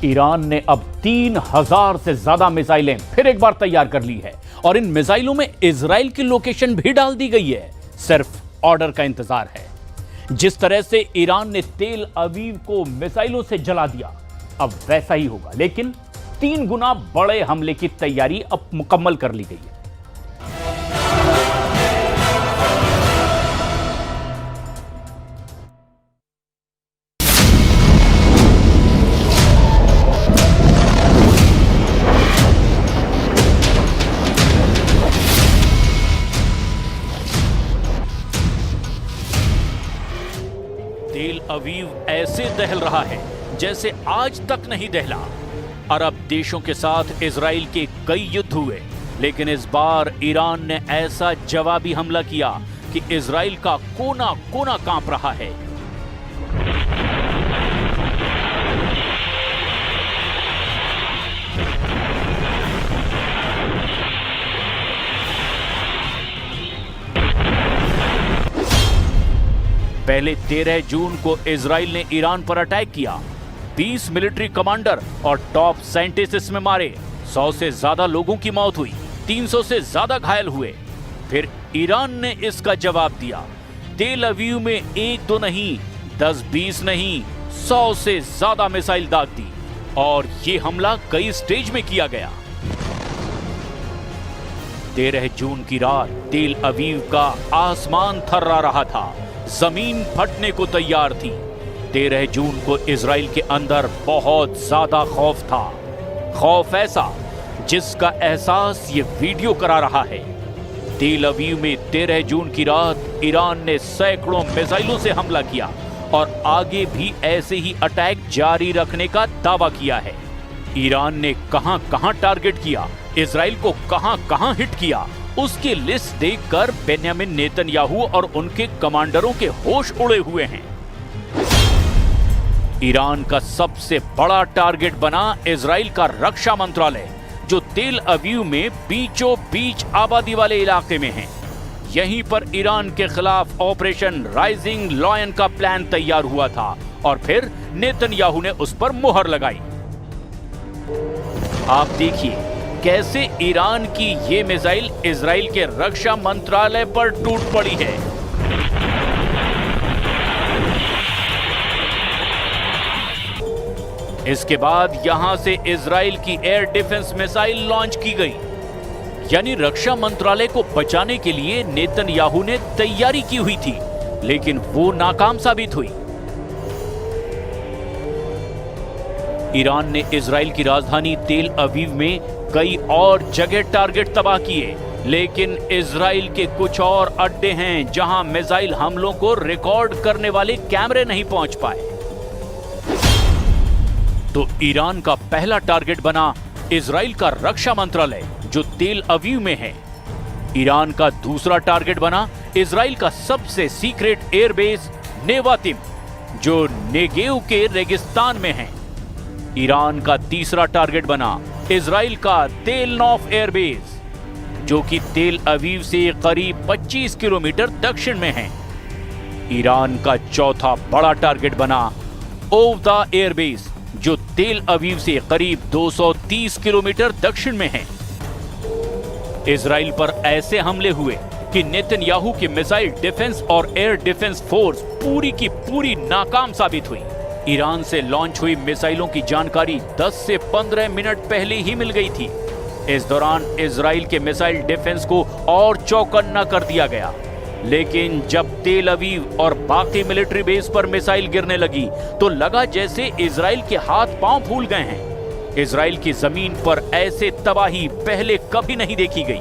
Iran ने अब 3000 से ज्यादा मिसाइलें फिर एक बार तैयार कर ली है और इन मिसाइलों में इजराइल की लोकेशन भी डाल दी गई है। सिर्फ ऑर्डर का इंतजार है। जिस तरह से ईरान ने तेल अवीव को मिसाइलों से जला दिया, अब वैसा ही होगा, लेकिन 3 गुना बड़े हमले की तैयारी अब मुकम्मल कर ली गई है। तेल अवीव ऐसे दहल रहा है जैसे आज तक नहीं दहला। अरब देशों के साथ इजराइल के कई युद्ध हुए, लेकिन इस बार ईरान ने ऐसा जवाबी हमला किया कि इजराइल का कोना कोना कांप रहा है। पहले 13 जून को इजराइल ने ईरान पर अटैक किया। 20 मिलिट्री कमांडर और टॉप साइंटिस्ट इसमें मारे। 100 से ज्यादा लोगों की मौत हुई, 300 से ज्यादा घायल हुए। फिर ईरान ने इसका जवाब दिया। तेल अवीव में 1-2 नहीं, 10-20 नहीं, 100 से ज्यादा मिसाइल दाग दी और ये हमला कई स्टेज में किया गया। 13 जून की रात तेल अवीव का आसमान थर्रा रहा था, जमीन फटने को तैयार थी। 13 जून को इजराइल के अंदर बहुत ज्यादा खौफ था, खौफ ऐसा जिसका एहसास ये वीडियो करा रहा है। तेल अवीव में 13 जून की रात ईरान ने सैकड़ों मिसाइलों से हमला किया और आगे भी ऐसे ही अटैक जारी रखने का दावा किया है। ईरान ने कहां-कहां टारगेट किया, इजराइल को कहां-कहां हिट किया, उसकी लिस्ट देखकर बेन्यामिन नेतन्याहू और उनके कमांडरों के होश उड़े हुए हैं। ईरान का सबसे बड़ा टारगेट बना इजराइल का रक्षा मंत्रालय, जो तेल अवीव में बीचों बीच आबादी वाले इलाके में है। यहीं पर ईरान के खिलाफ ऑपरेशन राइजिंग लॉयन का प्लान तैयार हुआ था और फिर नेतन्याहू ने उस पर मुहर लगाई। आप देखिए कैसे ईरान की ये मिसाइल इजराइल के रक्षा मंत्रालय पर टूट पड़ी है। इसके बाद यहां से इजराइल की एयर डिफेंस मिसाइल लॉन्च की गई। यानी रक्षा मंत्रालय को बचाने के लिए नेतन्याहू ने तैयारी की हुई थी, लेकिन वो नाकाम साबित हुई। ईरान ने इजराइल की राजधानी तेल अवीव में कई और जगह टारगेट तबाह किए, लेकिन इजराइल के कुछ और अड्डे हैं जहां मिसाइल हमलों को रिकॉर्ड करने वाले कैमरे नहीं पहुंच पाए। तो ईरान का पहला टारगेट बना इजराइल का रक्षा मंत्रालय, जो तेल अवीव में है। ईरान का दूसरा टारगेट बना इजराइल का सबसे सीक्रेट एयरबेस नेवातिम, जो नेगेव के रेगिस्तान में है। ईरान का तीसरा टारगेट बना इजराइल का तेल नौफ एयरबेस, जो कि तेल अवीव से करीब 25 किलोमीटर दक्षिण में है। ईरान का चौथा बड़ा टारगेट बना ओवदा एयरबेस, जो तेल अवीव से करीब 230 किलोमीटर दक्षिण में है। इजराइल पर ऐसे हमले हुए कि नेतन्याहू की मिसाइल डिफेंस और एयर डिफेंस फोर्स पूरी की पूरी नाकाम साबित हुई। ईरान से लॉन्च हुई मिसाइलों की जानकारी 10 से 15 मिनट पहले ही मिल गई थी। इस दौरान इजराइल के मिसाइल डिफेंस को और चौकन्ना कर दिया गया, लेकिन जब तेल अवीव और बाकी मिलिट्री बेस पर मिसाइल गिरने लगी तो लगा जैसे इजराइल के हाथ पांव फूल गए हैं। इजराइल की जमीन पर ऐसे तबाही पहले कभी नहीं देखी गई।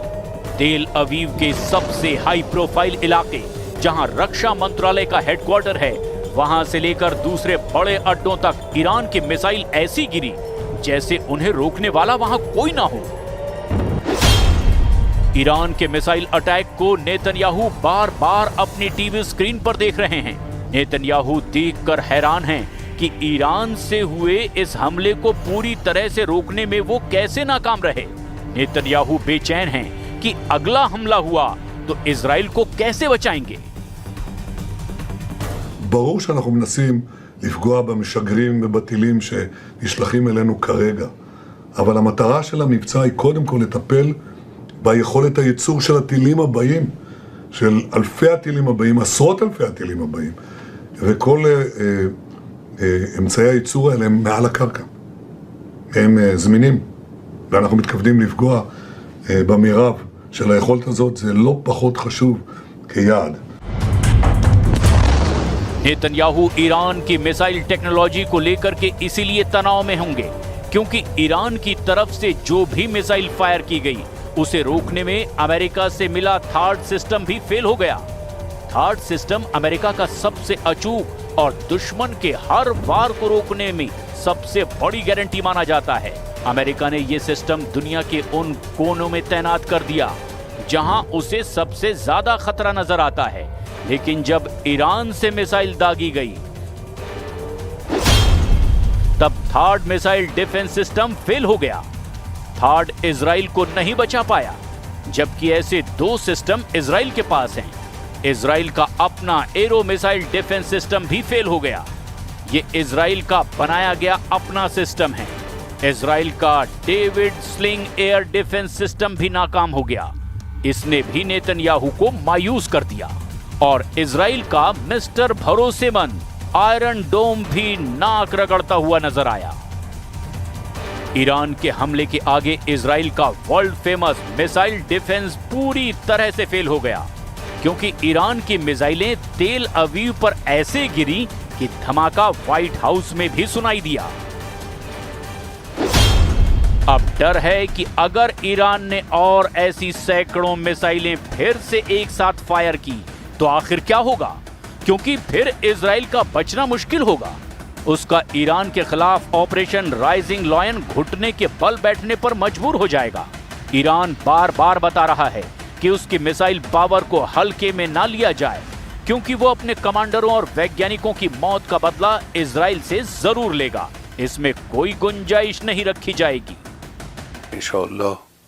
तेल अवीव के सबसे हाई प्रोफाइल इलाके, जहां रक्षा मंत्रालय का हेडक्वार्टर है, वहां से लेकर दूसरे बड़े अड्डों तक ईरान की मिसाइल ऐसी गिरी जैसे उन्हें रोकने वाला वहां कोई ना हो। ईरान के मिसाइल अटैक को नेतन्याहू बार बार अपनी टीवी स्क्रीन पर देख रहे हैं। नेतन्याहू देखकर हैरान हैं कि ईरान से हुए इस हमले को पूरी तरह से रोकने में वो कैसे नाकाम रहे। नेतन्याहू बेचैन हैं कि अगला हमला हुआ तो इजराइल को कैसे बचाएंगे। ברור שאנחנו מנסים לפגוע במשגרים ובטילים שנשלחים אלינו כרגע. אבל המטרה של המבצע היא קודם כל לטפל ביכולת הייצור של הטילים הבאים, של אלפי הטילים הבאים, עשרות אלפי הטילים הבאים, וכל אמצעי הייצור האלה הם מעל הקרקע. הם זמינים, ואנחנו מתכוונים לפגוע במירב של היכולת הזאת, זה לא פחות חשוב כיעד. नेतन्याहू ईरान की मिसाइल टेक्नोलॉजी को लेकर के इसीलिए तनाव में होंगे क्योंकि ईरान की तरफ से जो भी मिसाइल फायर की गई उसे रोकने में अमेरिका से मिला थार्ड सिस्टम भी फेल हो गया। थार्ड सिस्टम अमेरिका का सबसे अचूक और दुश्मन के हर वार को रोकने में सबसे बड़ी गारंटी माना जाता है। अमेरिका ने यह सिस्टम दुनिया के उन कोनों में तैनात कर दिया जहां उसे सबसे ज्यादा खतरा नजर आता है, लेकिन जब ईरान से मिसाइल दागी गई तब third missile defence system fail हो गया। थर्ड इजराइल को नहीं बचा पाया, जबकि ऐसे दो सिस्टम इजराइल के पास हैं। इजराइल का अपना एरो मिसाइल डिफेंस सिस्टम भी फेल हो गया। ये इजराइल का बनाया गया अपना सिस्टम है। इजराइल का David sling air defence system भी नाकाम हो गया। इसने भी नेतन्याहू को मायूस कर दिया और इजराइल का मिस्टर भरोसेमंद आयरन डोम भी नाक रगड़ता हुआ नजर आया। ईरान के हमले के आगे इजराइल का वर्ल्ड फेमस मिसाइल डिफेंस पूरी तरह से फेल हो गया, क्योंकि ईरान की मिसाइलें तेल अवीव पर ऐसे गिरी कि धमाका व्हाइट हाउस में भी सुनाई दिया। अब डर है कि अगर ईरान ने और ऐसी सैकड़ों मिसाइलें फिर से एक साथ फायर की तो आखिर क्या होगा, क्योंकि फिर इजराइल का बचना मुश्किल होगा। उसका ईरान के खिलाफ ऑपरेशन राइजिंग लॉयन घुटने के बल बैठने पर मजबूर हो जाएगा। ईरान बार बार बता रहा है कि उसकी मिसाइल पावर को हल्के में ना लिया जाए, क्योंकि वो अपने कमांडरों और वैज्ञानिकों की मौत का बदला इजराइल से जरूर लेगा। इसमें कोई गुंजाइश नहीं रखी जाएगी। इंशाअल्लाह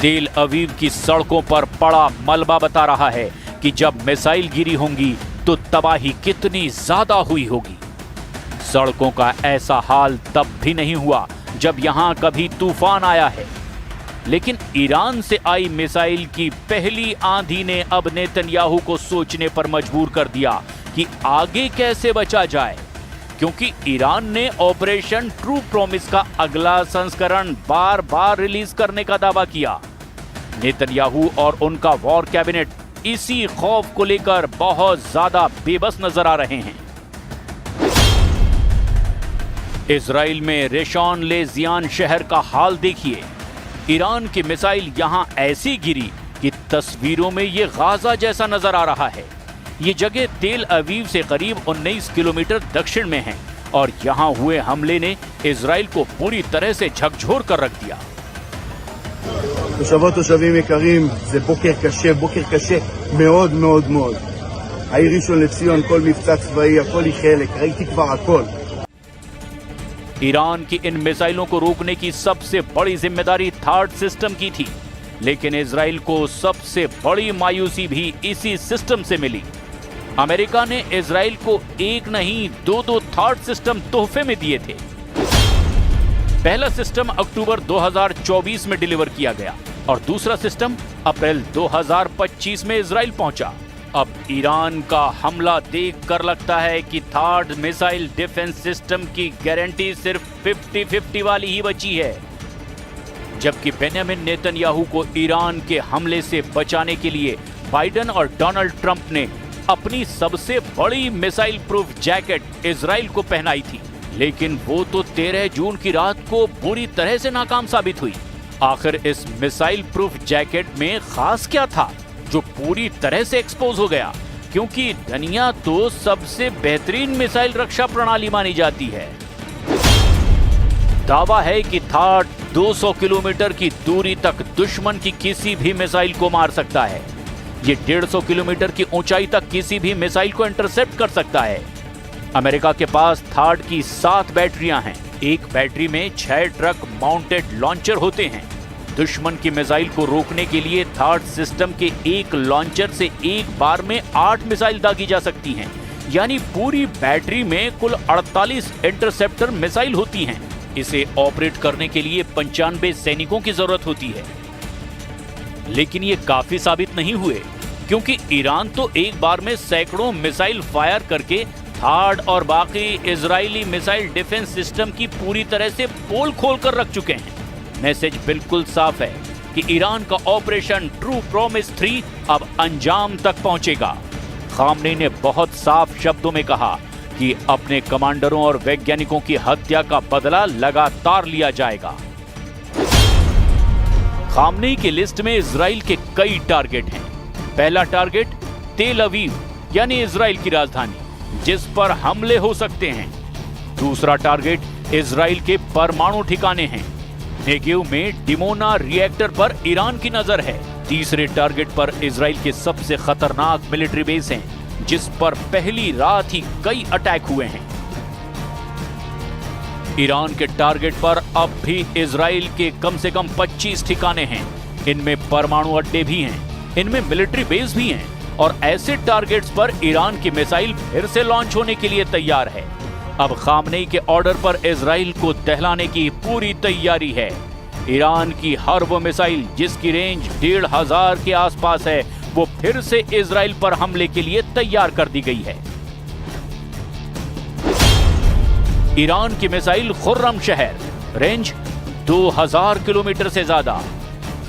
तेल अवीव की सड़कों पर पड़ा मलबा बता रहा है कि जब मिसाइल गिरी होंगी तो तबाही कितनी ज्यादा हुई होगी। सड़कों का ऐसा हाल तब भी नहीं हुआ जब यहां कभी तूफान आया है, लेकिन ईरान से आई मिसाइल की पहली आंधी ने अब नेतन्याहू को सोचने पर मजबूर कर दिया कि आगे कैसे बचा जाए, क्योंकि ईरान ने ऑपरेशन ट्रू प्रॉमिस का अगला संस्करण बार बार रिलीज करने का दावा किया। नेतन्याहू और उनका वॉर कैबिनेट इसी खौफ को लेकर बहुत ज्यादा बेबस नजर आ रहे हैं। इजराइल में रेशॉन ले जियान शहर का हाल देखिए। ईरान की मिसाइल यहां ऐसी गिरी कि तस्वीरों में यह गाजा जैसा नजर आ रहा है। ये जगह तेल अवीव से करीब 19 किलोमीटर दक्षिण में है और यहां हुए हमले ने इजराइल को पूरी तरह से झकझोर कर रख दिया। תושבות תושבים יקרים, זה בוקר קשה מאוד מאוד מאוד. העיר ראשון לציון, כל מבצע צבאי, הכל היא חלק, ראיתי כבר הכל. ईरान की इन मिसाइलों को रोकने की सबसे बड़ी जिम्मेदारी थर्ड सिस्टम की थी, लेकिन इजराइल को सबसे बड़ी मायूसी भी इसी सिस्टम से मिली। अमेरिका ने इजराइल को एक नहीं दो थर्ड सिस्टम तोहफे में दिए थे। पहला सिस्टम अक्टूबर 2024 में डिलीवर किया गया और दूसरा सिस्टम अप्रैल 2025 में इजराइल पहुंचा। अब ईरान का हमला देखकर लगता है कि थर्ड मिसाइल डिफेंस सिस्टम की गारंटी सिर्फ 50-50 वाली ही बची है, जबकि बेंजामिन नेतन्याहू को ईरान के हमले से बचाने के लिए बाइडेन और डोनाल्ड ट्रंप ने अपनी सबसे बड़ी मिसाइल प्रूफ जैकेट इजराइल को पहनाई थी, लेकिन वो तो 13 जून की रात को बुरी तरह से नाकाम साबित हुई। आखिर इस मिसाइल प्रूफ जैकेट में खास क्या था जो पूरी तरह से एक्सपोज हो गया, क्योंकि दुनिया तो सबसे बेहतरीन मिसाइल रक्षा प्रणाली मानी जाती है। दावा है कि थाड 200 किलोमीटर की दूरी तक दुश्मन की किसी भी मिसाइल को मार सकता है। ये 150 किलोमीटर की ऊंचाई तक किसी भी मिसाइल को इंटरसेप्ट कर सकता है। अमेरिका के पास थाड की 7 बैटरियां हैं। एक बैटरी में 6 ट्रक माउंटेड लॉन्चर होते हैं। दुश्मन की मिसाइल को रोकने के लिए थाड सिस्टम के एक लॉन्चर से एक बार में 8 मिसाइल दागी जा सकती हैं। यानी पूरी बैटरी में कुल 48 इंटरसेप्टर मिसाइल होती हैं। इसे ऑपरेट करने के लिए 95 सैनिकों की जरूरत होती है। लेकिन ये काफी साबित नहीं हुए, क्योंकि ईरान तो एक बार में सैकड़ों मिसाइल फायर करके थाड और बाकी इजरायली मिसाइल डिफेंस सिस्टम की पूरी तरह से पोल खोल कर रख चुके हैं। मैसेज बिल्कुल साफ है कि ईरान का ऑपरेशन ट्रू प्रॉमिस 3 अब अंजाम तक पहुंचेगा। खामनेई ने बहुत साफ शब्दों में कहा कि अपने कमांडरों और वैज्ञानिकों की हत्या का बदला लगातार लिया जाएगा। खामनेई की लिस्ट में इजराइल के कई टारगेट हैं। पहला टारगेट तेल अवीव यानी इजराइल की राजधानी, जिस पर हमले हो सकते हैं। दूसरा टारगेट इजराइल के परमाणु ठिकाने हैं। नेगेव में डिमोना रिएक्टर पर ईरान की नजर है। तीसरे टारगेट पर इजराइल के सबसे खतरनाक मिलिट्री बेस हैं, जिस पर पहली रात ही कई अटैक हुए हैं। ईरान के टारगेट पर अब भी इजराइल के कम से कम 25 ठिकाने हैं। इनमें परमाणु अड्डे भी हैं, इनमें मिलिट्री बेस भी हैं, और ऐसे टारगेट्स पर ईरान की मिसाइल फिर से लॉन्च होने के लिए तैयार है। अब खामनेई के ऑर्डर पर इजराइल को दहलाने की पूरी तैयारी है। ईरान की हर वो मिसाइल जिसकी रेंज 1500 के आसपास है, वो फिर से इजराइल पर हमले के लिए तैयार कर दी गई है। ईरान की मिसाइल खुर्रम शहर, रेंज 2000 किलोमीटर से ज्यादा।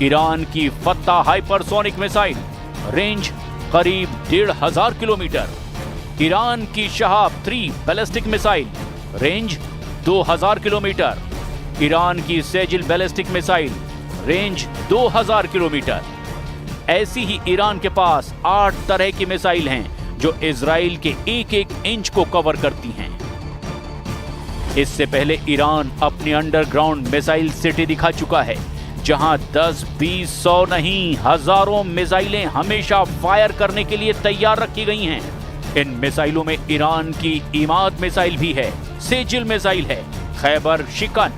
ईरान की फत्ता हाइपरसोनिक मिसाइल, रेंज करीब 1500 किलोमीटर। ईरान की Shahab 3 ballistic missile, range 2000 kilometre. Iran की Sejjil ballistic missile, range 2000 kilometre. ऐसी ही ईरान के पास 8 तरह की मिसाइल हैं जो इजराइल के एक-एक इंच को कवर करती हैं। इससे पहले ईरान अपनी अंडरग्राउंड मिसाइल सिटी दिखा चुका है, जहां 10, 20, 100 नहीं, हजारों मिसाइलें हमेशा फायर करने के लिए तैयार रखी गई हैं। इन मिसाइलों में ईरान की इमाद मिसाइल भी है, सेजिल मिसाइल है, खैबर शिकन,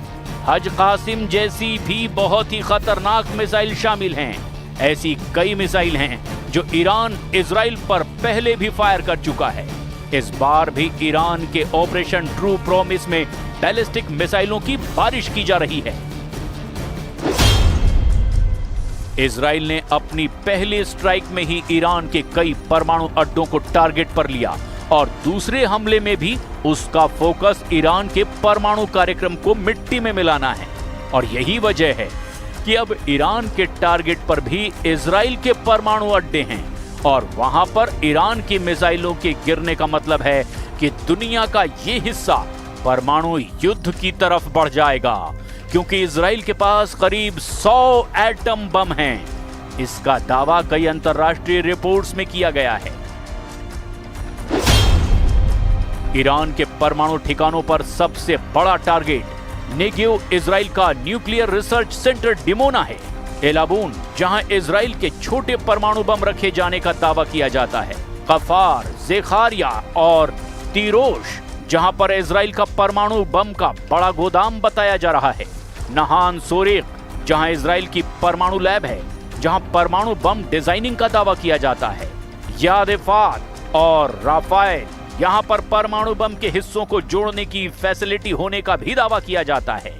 हज कासिम जैसी भी बहुत ही खतरनाक मिसाइल शामिल हैं। ऐसी कई मिसाइल हैं जो ईरान इजराइल पर पहले भी फायर कर चुका है। इस बार भी ईरान के ऑपरेशन ट्रू प्रॉमिस में बैलिस्टिक मिसाइलों की बारिश की जा रही है। इजराइल ने अपनी पहली स्ट्राइक में ही ईरान के कई परमाणु अड्डों को टारगेट पर लिया, और दूसरे हमले में भी उसका फोकस ईरान के परमाणु कार्यक्रम को मिट्टी में मिलाना है। और यही वजह है कि अब ईरान के टारगेट पर भी इजराइल के परमाणु अड्डे हैं, और वहां पर ईरान की मिसाइलों के गिरने का मतलब है कि दुनिया का ये हिस्सा परमाणु युद्ध की तरफ बढ़ जाएगा, क्योंकि इजराइल के पास करीब 100 एटम बम हैं। इसका दावा कई अंतर्राष्ट्रीय रिपोर्ट्स में किया गया है। ईरान के परमाणु ठिकानों पर सबसे बड़ा टारगेट नेगेव इजराइल का न्यूक्लियर रिसर्च सेंटर डिमोना है। एलाबून, जहां इजराइल के छोटे परमाणु बम रखे जाने का दावा किया जाता है। कफार, ज़ेखारिया और तीरोश, जहां पर इजराइल का परमाणु बम का बड़ा गोदाम बताया जा रहा है। नहान सोरेक, जहां इजराइल की परमाणु लैब है, जहां परमाणु बम डिजाइनिंग का दावा किया जाता है। यादेफात और राफाएल, यहां पर परमाणु बम के हिस्सों को जोड़ने की फैसिलिटी होने का भी दावा किया जाता है।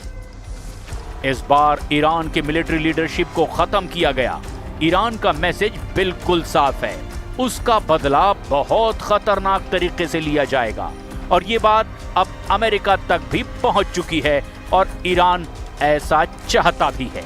इस बार ईरान के मिलिट्री लीडरशिप को खत्म किया गया। ईरान का मैसेज बिल्कुल साफ है, उसका बदला बहुत खतरनाक तरीके से लिया जाएगा, और ये बात अब अमेरिका तक भी पहुंच चुकी है, और ईरान ऐसा चाहता भी है।